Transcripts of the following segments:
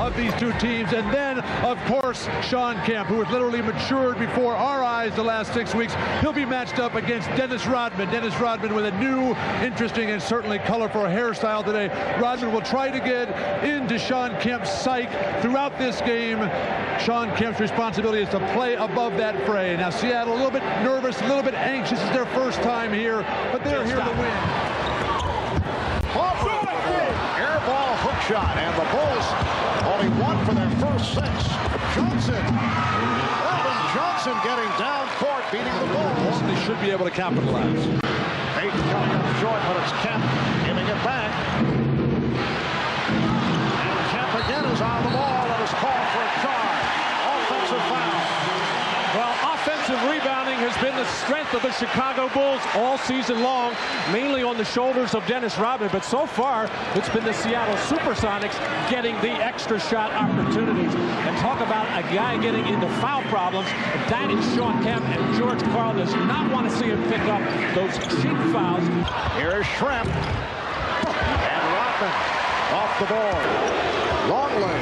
of these two teams. And then, of course, Shawn Kemp, who has literally matured before our eyes the last 6 weeks. He'll be matched up against Dennis Rodman. Dennis Rodman with a new, interesting, and certainly colorful hairstyle today. Rodman will try to get into Shawn Kemp's psyche throughout this game. Shawn Kemp's responsibility is to play above that fray. Now, Seattle a little bit nervous, a little bit anxious. It's their first time here, but they're here to win. Air ball hook shot, and the Bulls only one for their first 6. Johnson. Johnson getting down court, beating the Bulls. They should be able to capitalize. 8 coming up short, but it's Kemp giving it back. And Kemp again is on the ball and is called for a charge. Offensive foul. Well, offensive rebounding has been the strength of the Chicago Bulls all season long, mainly on the shoulders of Dennis Rodman. But so far, it's been the Seattle Supersonics getting the extra shot opportunities. And talk about a guy getting into foul problems. That is Shawn Kemp, and George Karl does not want to see him pick up those cheap fouls. Here is Shrimp. And Rodman off the board. Longley.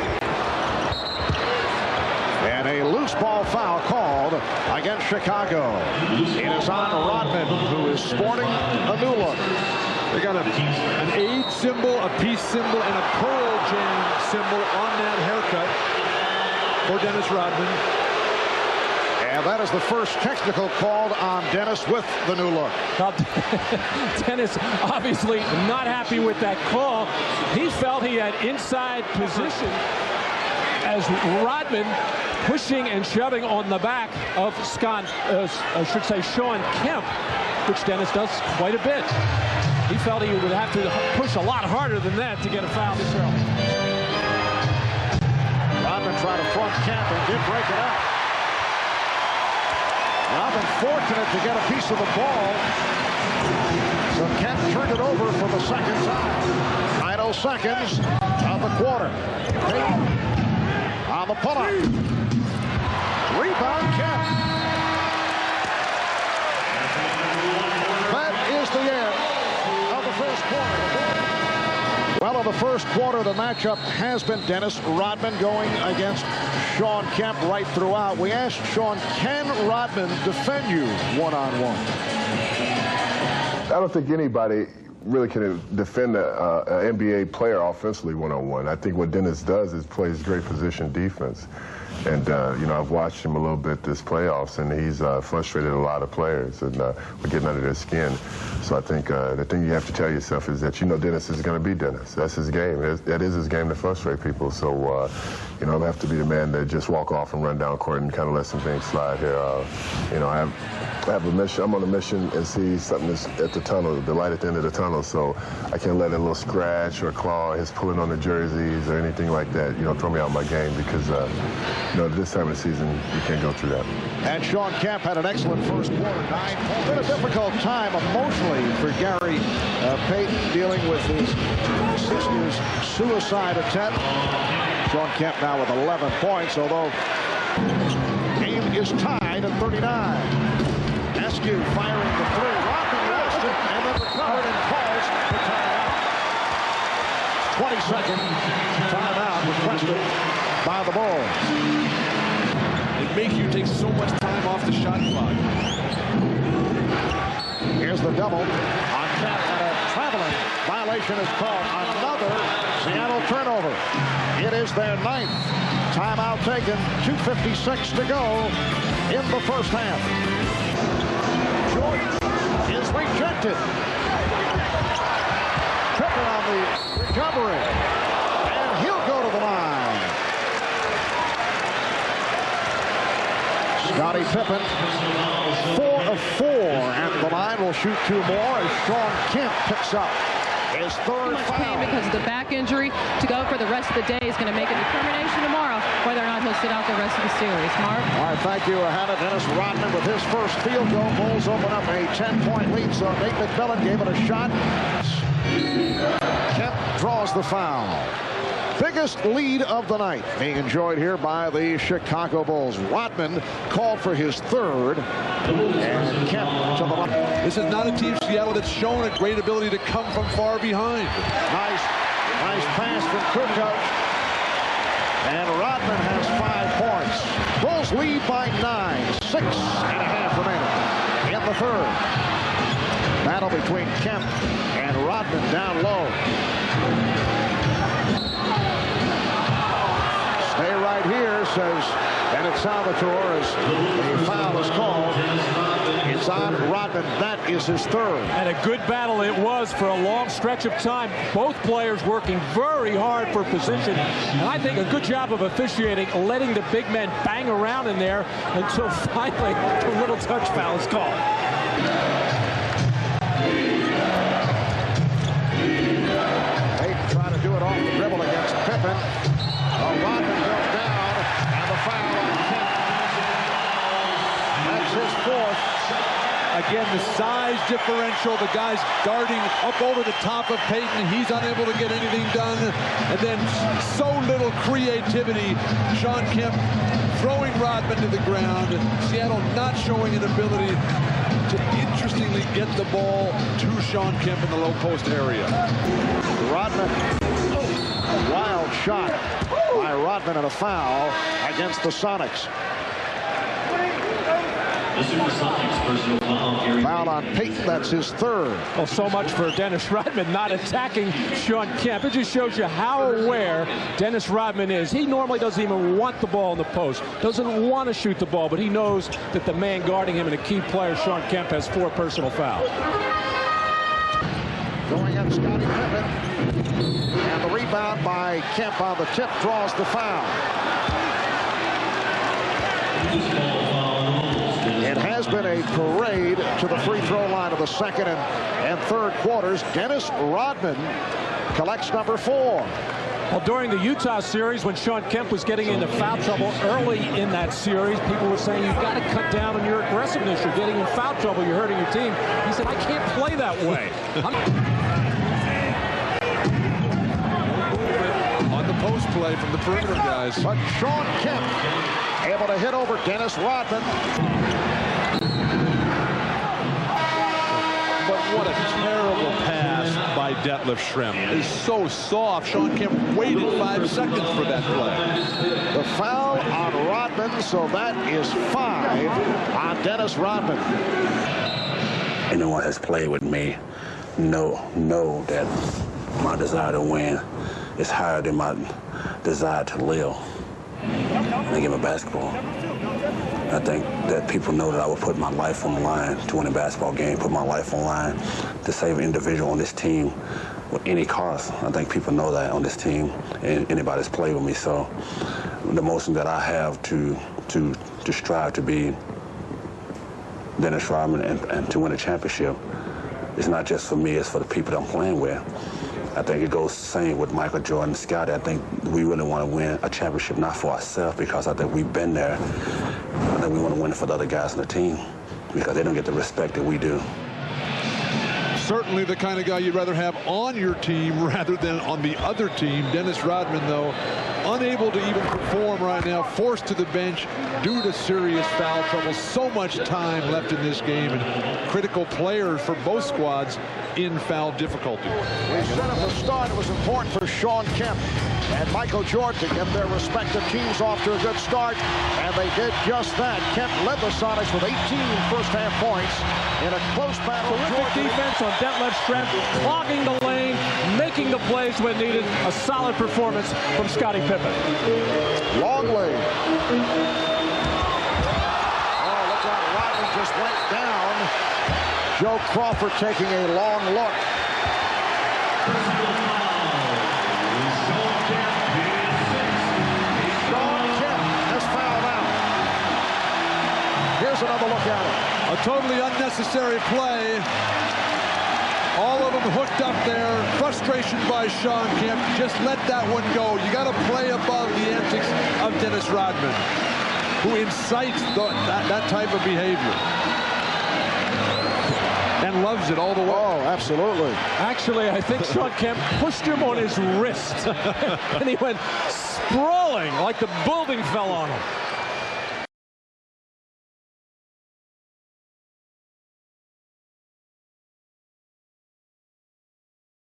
And a loose ball foul called against Chicago. It is on Rodman, who is sporting a new look. They got an aid symbol, a peace symbol, and a Pearl Jam symbol on that haircut for Dennis Rodman. And that is the first technical called on Dennis with the new look. Dennis obviously not happy with that call. He felt he had inside position as Rodman pushing and shoving on the back of Shawn Kemp, which Dennis does quite a bit. He felt he would have to push a lot harder than that to get a foul this early. Rodman tried to front Kemp and did break it up. Rodman fortunate to get a piece of the ball. So Kemp turned it over for the second time. Final seconds of the quarter. On the pull-up. Rebound Kemp. That is the end of the first quarter. Well, in the first quarter, the matchup has been Dennis Rodman going against Shawn Kemp right throughout. We asked Shawn, can Rodman defend you one-on-one? I don't think anybody really can defend an NBA player offensively one-on-one. I think what Dennis does is plays great position defense. And, you know, I've watched him a little bit this playoffs, and he's frustrated a lot of players, and we're getting under their skin. So I think the thing you have to tell yourself is that, you know, Dennis is going to be Dennis. That's his game. That is his game to frustrate people. So, you know, I have to be the man that just walk off and run down court and kind of let some things slide here. You know, I have a mission. I'm on a mission and see something that's at the tunnel, the light at the end of the tunnel. So I can't let a little scratch or claw, his pulling on the jerseys or anything like that, you know, throw me out of my game, because, you know, this time of the season, you can't go through that. And Shawn Kemp had an excellent first quarter. 9 points. It's been a difficult time emotionally for Gary Payton, dealing with his sister's suicide attempt. Shawn Kemp now with 11 points, although game is tied at 39. Askew firing the three. Rodman lost it and then recovered and calls for timeout. 20-second timeout requested by the Bulls. It makes you take so much time off the shot clock. Here's the double on Kemp, and a traveling violation is called. Another Seattle turnover. It is their 9th timeout taken. 2:56 to go in the first half. Jordan is rejected. Pippen on the recovery, and he'll go to the line. Scottie Pippen, 4 of 4 at the line, will shoot 2 more as Shawn Kemp picks up his third foul. Pain because of the back injury. To go for the rest of the day is going to make a determination tomorrow whether or not he'll sit out the rest of the series. Mark? All right, thank you, Hannah. Dennis Rodman with his first field goal. Bulls open up a 10-point lead, so Nate McMillan gave it a shot. Kemp draws the foul. Biggest lead of the night being enjoyed here by the Chicago Bulls. Rodman called for his third, and Kemp to the line. This is not a team, Seattle, that's shown a great ability to come from far behind. Nice pass from Kukoc. Bulls lead by 9. 6.5 remaining in the third. Battle between Kemp and Rodman down low. Stay right here, says Bennett Salvatore, as the foul is called. It's on Rodman. That is his third. And a good battle it was for a long stretch of time. Both players working very hard for position. And I think a good job of officiating, letting the big men bang around in there until finally the little touch foul is called. They try to do it off the dribble against Pippen. Rodman goes down, and the foul on Kemp. That's his fourth. Again, the size differential, the guy's guarding up over the top of Payton. He's unable to get anything done. And then so little creativity. Shawn Kemp throwing Rodman to the ground. Seattle not showing an ability to interestingly get the ball to Shawn Kemp in the low post area. Rodman, a wild shot by Rodman, and a foul against the Sonics. Foul on Payton, that's his third. Well, so much for Dennis Rodman not attacking Shawn Kemp. It just shows you how aware Dennis Rodman is. He normally doesn't even want the ball in the post, doesn't want to shoot the ball, but he knows that the man guarding him and a key player, Shawn Kemp, has 4 personal fouls. Going at Scottie Pippen, and the rebound by Kemp on the tip draws the foul. It has been a parade to the free throw line of the second and third quarters. Dennis Rodman collects number 4. Well, during the Utah series, when Shawn Kemp was getting into foul trouble early in that series, people were saying, you've got to cut down on your aggressiveness. You're getting in foul trouble. You're hurting your team. He said, I can't play that way. On the post play from the perimeter guys. But Shawn Kemp able to hit over Dennis Rodman. But what a terrible pass by Detlef Schrempf. It's so soft. Shawn Kemp waited 5 seconds for that play. The foul on Rodman, so that is 5 on Dennis Rodman. Anyone has played with me know that my desire to win is higher than my desire to live in the game of basketball. I think that people know that I would put my life on the line to win a basketball game, put my life on the line to save an individual on this team with any cost. I think people know that on this team, and anybody that's played with me. So the motion that I have to strive to be Dennis Rodman and to win a championship is not just for me, it's for the people that I'm playing with. I think it goes the same with Michael Jordan and Scottie. I think we really want to win a championship, not for ourselves, because I think we've been there. I think we want to win it for the other guys on the team, because they don't get the respect that we do. Certainly the kind of guy you'd rather have on your team rather than on the other team. Dennis Rodman, though, unable to even perform right now, forced to the bench due to serious foul trouble. So much time left in this game, and critical players for both squads in foul difficulty. We said at the start it was important for Shawn Kemp and Michael Jordan to get their respective teams off to a good start, and they did just that. Kemp led the Sonics with 18 first-half points in a close battle. Terrific defense on Detlef Schrempf, clogging the lane, making the plays when needed. A solid performance from Scottie Pippen. Longley. Oh, look out, Rodman just went down. Joe Crawford taking a long look. Shawn Kemp has fouled out. Here's another look at it. A totally unnecessary play. All of them hooked up there. Frustration by Shawn Kemp. Just let that one go. You got to play above the antics of Dennis Rodman, who incites that type of behavior and loves it all the way. Oh, absolutely. Actually, I think Shawn Kemp pushed him on his wrist, and he went sprawling like the building fell on him.